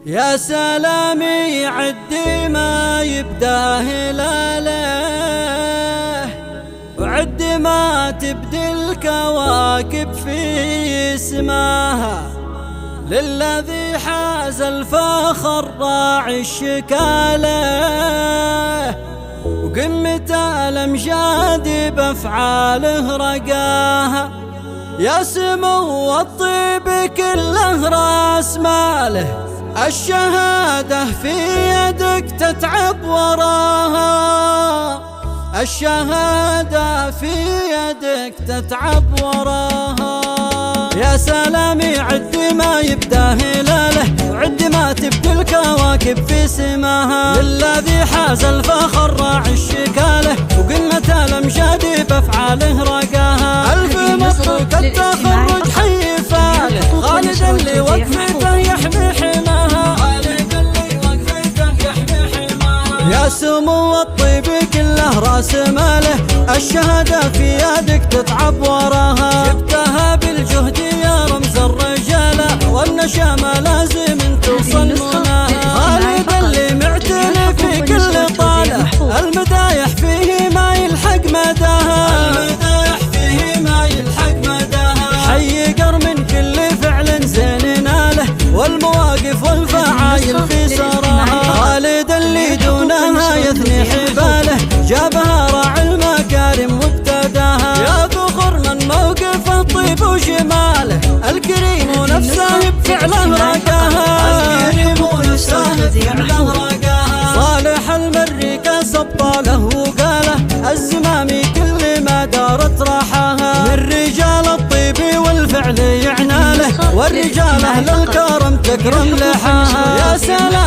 يا سلامي عد ما يبداه هلاله، وعد ما تبدي الكواكب في سماها، للذي حاز الفخر راعي الشكاله، وقمة الأمجاد بأفعاله رقاها. يا سمو الطيب كله راس ماله، الشهادة في يدك تتعب وراها، الشهادة في يدك تتعب وراها. يا سلامي عد ما يبداه هلاله، وعد ما تبدي الكواكب في سماها، للذي حاز الفخر راعي الشكاله، وقمة الأمجاد بأفعاله رقاها. ألف مبروك التخرج حي فاله، خالد اللي وقفته يحمي حماها، خالد اللي وقفته يحمي حماها. يا سمو الطيب كله راس ماله، الشهادة في يدك تتعب وراها، جبتها بالجهد يا رمز الرجالة، والنشامة لازم توصل مناها. خالد اللي معتني في كل طالة، المدايح فيه ما يلحق مداها، المدايح فيه ما يلحق مداها. حي قر من كل فعل زين ناله، والمواقف والفعايل في سراها. خالد اللي دونها يثني حباله، جابها راعي المكارم وابتداها. يا فخر من موقفه طيب وجماله، الكريم نفسه بفعله رقاها، الكريم نفسه بفعله رقاها. صالح المريكة سبطاله وقاله، الزمامي كل ما دارت راحاها، من رجال الطيب والفعل يعناله، والرجال أهل الكرم تكرم لحاها. يا سلام